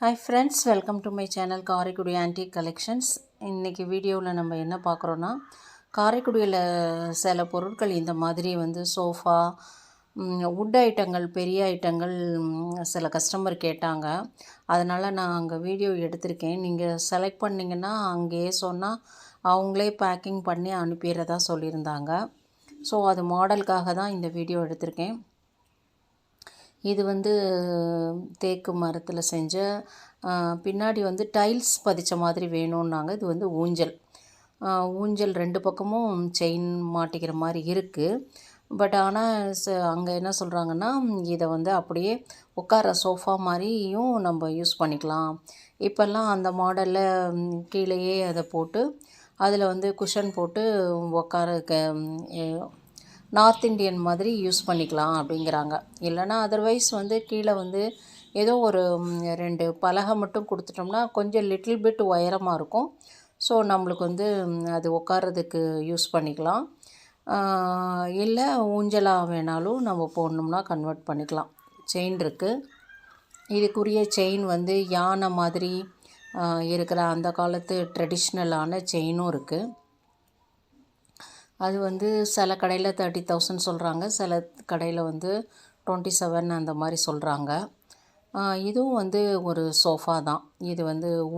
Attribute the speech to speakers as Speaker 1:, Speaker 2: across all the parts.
Speaker 1: Hi friends, welcome to my channel Karaikudi Antique Collections. இன்றைக்கி வீடியோவில் நம்ம என்ன பார்க்குறோன்னா, காரைக்குடியில் சில பொருட்கள் இந்த மாதிரி சோஃபா, வுட் ஐட்டங்கள், பெரிய ஐட்டங்கள் சில கஸ்டமர் கேட்டாங்க. அதனால் நான் அங்கே வீடியோ எடுத்திருக்கேன். நீங்கள் செலக்ட் பண்ணிங்கன்னா அங்கேயே சொன்னால் அவங்களே பேக்கிங் பண்ணி அனுப்பிடுறதா சொல்லியிருந்தாங்க. ஸோ அது மாடலுக்காக தான் இந்த வீடியோ எடுத்திருக்கேன். இது தேக்கு மரத்தில் செஞ்ச பின்னாடி டைல்ஸ் பதிச்ச மாதிரி வேணும்னாங்க. இது ஊஞ்சல் ஊஞ்சல் 2 பக்கமும் செயின் மாட்டிக்கிற மாதிரி இருக்குது. பட் ஆனால் அங்கே என்ன சொல்கிறாங்கன்னா, இதை அப்படியே உட்கார சோஃபா மாதிரியும் நம்ம யூஸ் பண்ணிக்கலாம். இப்போல்லாம் அந்த மாடலில் கீழேயே அதை போட்டு அதில் குஷன் போட்டு உட்கார நார்த் இண்டியன் மாதிரி யூஸ் பண்ணிக்கலாம் அப்படிங்கிறாங்க. இல்லைனா அதர்வைஸ் கீழே ஏதோ ஒரு 2 பலகை மட்டும் கொடுத்துட்டோம்னா கொஞ்சம் லிட்டில் பிட் உயரமாக இருக்கும். ஸோ நம்மளுக்கு அது உட்காரதுக்கு யூஸ் பண்ணிக்கலாம். இல்லை ஊஞ்சலாக வேணாலும் நம்ம போடணும்னா கன்வெர்ட் பண்ணிக்கலாம். செயின் இருக்குது. இதுக்குரிய செயின் யானை மாதிரி இருக்கிற அந்த காலத்து ட்ரெடிஷ்னலான செயினும் இருக்குது. அது சில கடையில் 30,000 சொல்கிறாங்க, சில கடையில் 27 அந்த மாதிரி சொல்கிறாங்க. இதுவும் ஒரு சோஃபா தான். இது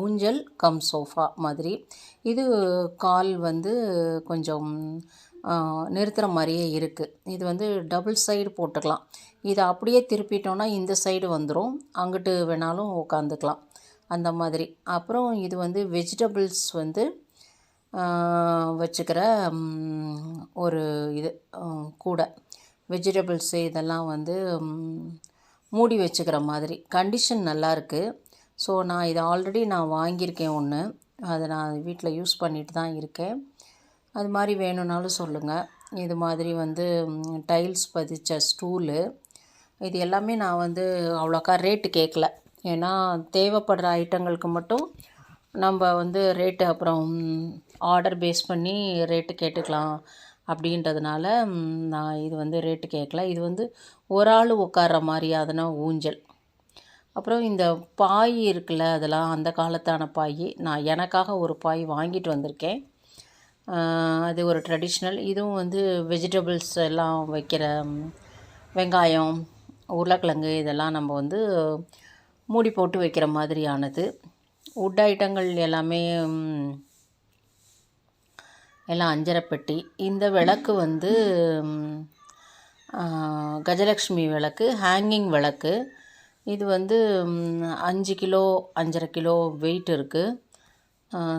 Speaker 1: ஊஞ்சல் கம் சோஃபா மாதிரி. இது கால் கொஞ்சம் நிறுத்துகிற மாதிரியே இருக்குது. இது டபுள் சைடு போட்டுக்கலாம். இதை அப்படியே திருப்பிட்டோன்னா இந்த சைடு வந்துடும், அங்கிட்டு வேணாலும் உட்காந்துக்கலாம் அந்த மாதிரி. அப்புறம் இது வெஜிடபிள்ஸ் வச்சுக்கிற ஒரு இது கூடை. வெஜிடபிள்ஸு இதெல்லாம் மூடி வச்சுக்கிற மாதிரி. கண்டிஷன் நல்லாயிருக்கு. ஸோ நான் இதை ஆல்ரெடி வாங்கியிருக்கேன் ஒன்று. அதை நான் வீட்டில் யூஸ் பண்ணிட்டு தான் இருக்கேன். அது மாதிரி வேணும்னாலும் சொல்லுங்கள். இது மாதிரி டைல்ஸ் பதிச்ச ஸ்டூலு. இது எல்லாமே நான் அவ்வளோக்கா ரேட்டு கேட்கல. ஏன்னா தேவைப்படுற ஐட்டங்களுக்கு மட்டும் நம்ம ரேட்டு அப்புறம் ஆர்டர் பேஸ் பண்ணி ரேட்டு கேட்டுக்கலாம் அப்படின்றதுனால நான் இது ரேட்டு கேட்கல. இது ஒரு ஆள் உட்கார்ற மாதிரியாதன ஊஞ்சல். அப்புறம் இந்த பாய் இருக்குல்ல, அதெல்லாம் அந்த காலத்தான பாய். நான் எனக்காக ஒரு பாய் வாங்கிட்டு வந்திருக்கேன். அது ஒரு ட்ரெடிஷ்னல். இதுவும் வெஜிடபிள்ஸ் எல்லாம் வைக்கிற வெங்காயம், உருளைக்கிழங்கு இதெல்லாம் நம்ம மூடி போட்டு வைக்கிற மாதிரியானது. வுட் ஐட்டங்கள் எல்லாமே எல்லாம் அஞ்சரைப்பெட்டி. இந்த விளக்கு கஜலக்ஷ்மி விளக்கு, ஹேங்கிங் விளக்கு. இது 5 கிலோ 5.5 கிலோ வெயிட் இருக்குது.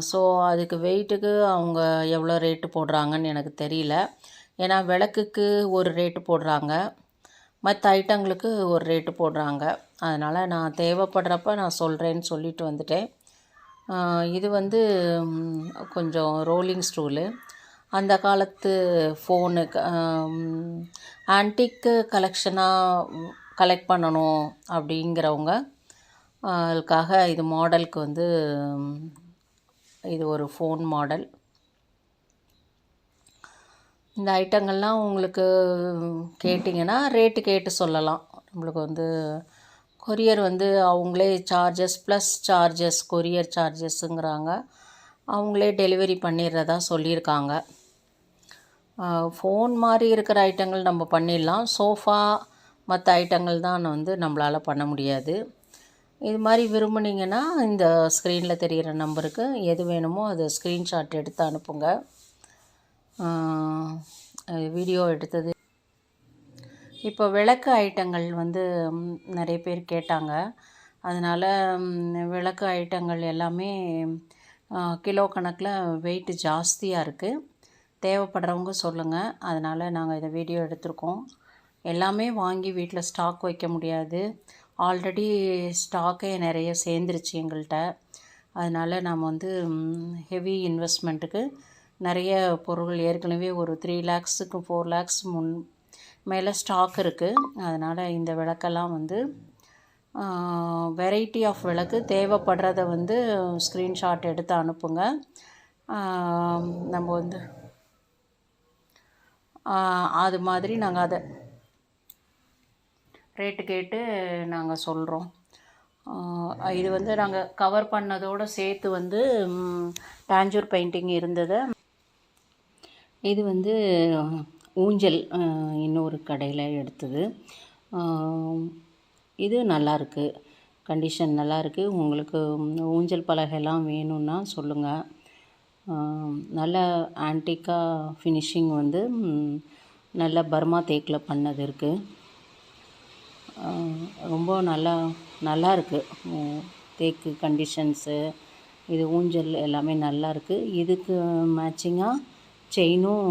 Speaker 1: ஸோ அதுக்கு வெயிட்டுக்கு அவங்க எவ்வளோ ரேட்டு போடுறாங்கன்னு எனக்கு தெரியல. ஏன்னா விளக்குக்கு ஒரு ரேட்டு போடுறாங்க, மற்ற ஐட்டங்களுக்கு ஒரு ரேட்டு போடுறாங்க. அதனால் நான் தேவைப்படுறப்ப நான் சொல்கிறேன்னு சொல்லிட்டு வந்துட்டேன். இது கொஞ்சம் ரோலிங் ஸ்டூலு. அந்த காலத்து ஃபோனு ஆன்டிக்கு கலெக்ஷனாக கலெக்ட் பண்ணணும் அப்படிங்கிறவங்க அதுக்காக இது மாடலுக்கு இது ஒரு ஃபோன் மாடல். இந்த ஐட்டங்கள்லாம் உங்களுக்கு கேட்டிங்கன்னா ரேட்டு கேட்டு சொல்லலாம். நம்மளுக்கு கொரியர் அவங்களே சார்ஜஸ் ப்ளஸ் சார்ஜஸ், கொரியர் சார்ஜஸ்ஸுங்கிறாங்க. அவங்களே டெலிவரி பண்ணிடுறதா சொல்லியிருக்காங்க. ஃபோன் மாதிரி இருக்கிற ஐட்டங்கள் நம்ம பண்ணிடலாம். சோஃபா மற்ற ஐட்டங்கள் தான் நம்மளால் பண்ண முடியாது. இது மாதிரி விரும்புனீங்கன்னா இந்த ஸ்க்ரீனில் தெரிகிற நம்பருக்கு எது வேணுமோ அதை ஸ்க்ரீன்ஷாட் எடுத்து அனுப்புங்க. வீடியோ எடுத்தது. இப்போ விளக்கு ஐட்டங்கள் நிறைய பேர் கேட்டாங்க. அதனால் விளக்கு ஐட்டங்கள் எல்லாமே கிலோ கணக்கில் வெயிட்டு ஜாஸ்தியாக இருக்குது. தேவைப்படுறவங்க சொல்லுங்கள். அதனால் நாங்கள் இதை வீடியோ எடுத்திருக்கோம். எல்லாமே வாங்கி வீட்டில் ஸ்டாக் வைக்க முடியாது. ஆல்ரெடி ஸ்டாக்கே நிறைய சேர்ந்துருச்சு எங்கள்கிட்ட. அதனால் நாம் ஹெவி இன்வெஸ்ட்மெண்ட்டுக்கு நிறைய பொருட்கள் ஏற்கனவே ஒரு 3 lakhsக்கு 4 lakhs மேலே ஸ்டாக் இருக்குது. அதனால் இந்த விளக்கெல்லாம் வெரைட்டி ஆஃப் விளக்கு. தேவைப்படுறத ஸ்க்ரீன்ஷாட் எடுத்து அனுப்புங்க. நம்ம அது மாதிரி நாங்கள் அதை ரேட்டு கேட்டு நாங்கள் சொல்கிறோம். இது வந்து நாங்கள் கவர் பண்ணதோடு சேர்த்து வந்து டாஞ்சூர் பெயிண்டிங் இருந்தது. இது வந்து ஊஞ்சல் இன்னொரு கடையில் எடுத்தது. இது நல்லாயிருக்கு, கண்டிஷன் நல்லாயிருக்கு. உங்களுக்கு ஊஞ்சல் பலகைலாம் வேணும்னா சொல்லுங்கள். நல்ல ஆன்டிக்காக ஃபினிஷிங் வந்து நல்ல பர்மா தேக்கில் பண்ணது இருக்குது. ரொம்ப நல்லா இருக்குது தேக்கு கண்டிஷன்ஸு. இது ஊஞ்சல் எல்லாமே நல்லா இருக்குது. இதுக்கு மேட்சிங்காக செயினும்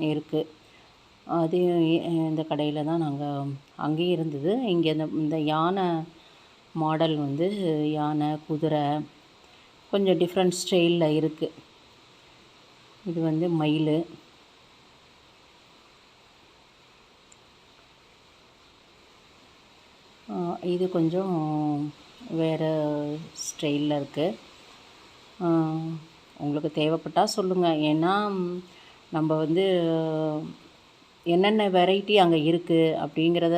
Speaker 1: இருக்குது. அது இந்த கடையில் தான் நாங்கள் அங்கேயும் இருந்தது. இங்கே இந்த யானை மாடல் வந்து யானை குதிரை கொஞ்சம் டிஃப்ரெண்ட் ஸ்டைலில் இருக்குது. இது வந்து மயில். இது கொஞ்சம் வேறு ஸ்டைலில் இருக்குது. உங்களுக்கு தேவைப்பட்டால் சொல்லுங்கள். ஏன்னா நம்ம வந்து என்னென்ன வெரைட்டி அங்கே இருக்குது அப்படிங்கிறத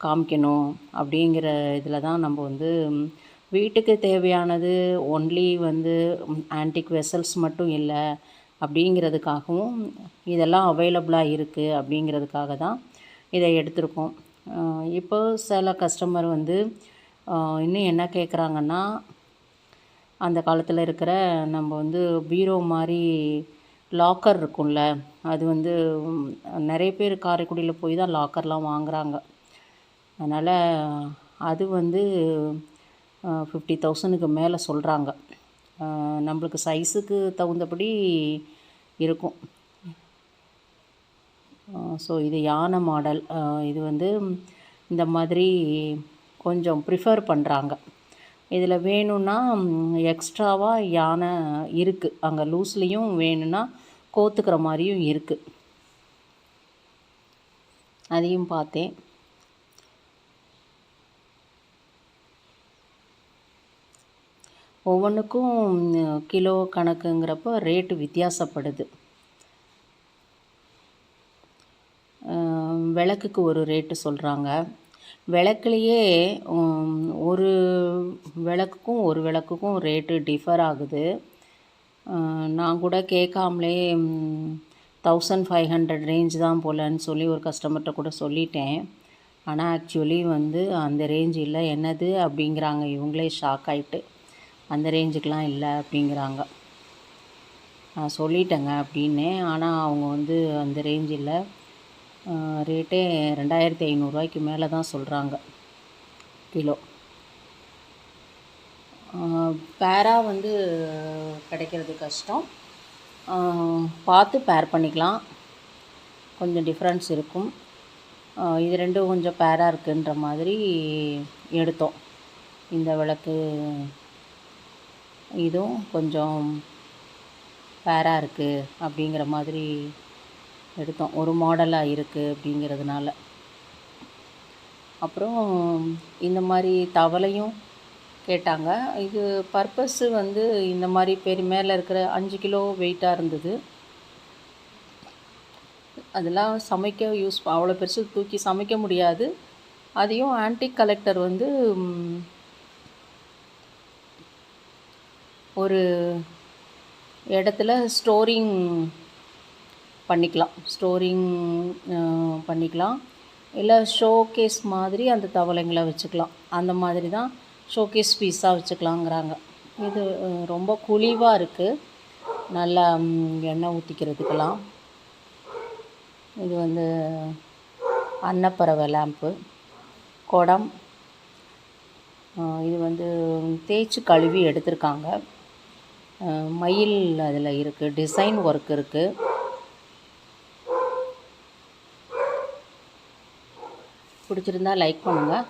Speaker 1: காமிக்கணும். அப்படிங்கிற இதில் தான் நம்ம வந்து வீட்டுக்கு தேவையானது ஒன்லி வந்து ஆன்டிக் வெசல்ஸ் மட்டும் இல்லை அப்படிங்கிறதுக்காகவும் இதெல்லாம் அவைலபிளாக இருக்குது அப்படிங்கிறதுக்காக தான் இதை எடுத்திருக்கோம். இப்போ சில கஸ்டமர் வந்து இன்னும் என்ன கேட்குறாங்கன்னா, அந்த காலத்தில் இருக்கிற நம்ம வந்து பீரோ மாதிரி லாக்கர் இருக்கும்ல, அது வந்து நிறைய பேர் காரைக்குடியில் போய் தான் லாக்கர்லாம் வாங்குகிறாங்க. அதனால் அது வந்து 50,000க்கு மேலே சொல்கிறாங்க. நம்மளுக்கு சைஸுக்கு தகுந்தபடி இருக்கும். ஸோ இது யானை மாடல். இது வந்து இந்த மாதிரி கொஞ்சம் ப்ரிஃபர் பண்ணுறாங்க. இதில் வேணும்னா எக்ஸ்ட்ராவாக யானை இருக்குது. அங்கே லூஸ்லேயும் வேணும்னா கோத்துக்கிற மாதிரியும் இருக்குது. அதையும் பார்த்தேன். ஒவ்வொன்றுக்கும் கிலோ கணக்குங்கிறப்போ ரேட்டு வித்தியாசப்படுது. விளக்குக்கு ஒரு ரேட்டு சொல்கிறாங்க. விளக்குலையே ஒரு விளக்குக்கும் ரேட்டு டிஃபர் ஆகுது. நான் கூட கேட்காமலே 1500 ரேஞ்ச் தான் போலன்னு சொல்லி ஒரு கஸ்டமர்கிட்ட கூட சொல்லிட்டேன். ஆனால் ஆக்சுவலி வந்து அந்த ரேஞ்ச் இல்லை. என்னது அப்படிங்கிறாங்க. இவங்களே ஷாக் ஆகிட்டு, அந்த ரேஞ்சுக்கெலாம் இல்லை அப்படிங்கிறாங்க. நான் சொல்லிட்டேங்க அப்படின்னேன். ஆனால் அவங்க வந்து அந்த ரேஞ்ச் இல்லை, ரேட்டே 2500 மேலே தான் சொல்கிறாங்க கிலோ. பேராக வந்து கிடைக்கிறது கஷ்டம். பார்த்து பேர் பண்ணிக்கலாம், கொஞ்சம் டிஃப்ரென்ஸ் இருக்கும். இது ரெண்டும் கொஞ்சம் பேராக இருக்குன்ற மாதிரி எடுத்தோம். இந்த விளக்கு இதுவும் கொஞ்சம் பேராக இருக்குது அப்படிங்கிற மாதிரி எடுத்தோம். ஒரு மாடலாக இருக்குது அப்படிங்கிறதுனால. அப்புறம் இந்த மாதிரி தவளையும் கேட்டாங்க. இது பர்பஸ்ஸு வந்து இந்த மாதிரி மேலே இருக்கிற 5 கிலோ வெயிட்டாக இருந்தது. அதெல்லாம் சமைக்க அவ்வளோ பெருசு தூக்கி சமைக்க முடியாது. அதையும் ஆன்டிக் கலெக்டர் வந்து ஒரு இடத்துல ஸ்டோரிங் பண்ணிக்கலாம். இல்லை ஷோகேஸ் மாதிரி அந்த தவளைங்களை வச்சுக்கலாம். அந்த மாதிரி தான் ஷோகேஸ் பீஸாக வச்சுக்கலாங்கிறாங்க. இது ரொம்ப குழிவாக இருக்குது, நல்லா எண்ணெய் ஊற்றிக்கிறதுக்கெல்லாம். இது வந்து அன்னப்பறவை லேம்ப்பு. குடம் இது வந்து தேய்ச்சி கழுவி எடுத்திருக்காங்க. மயில் அதில் இருக்குது, டிசைன் ஒர்க் இருக்குது. பிடிச்சிருந்தா லைக் பண்ணுங்கள்.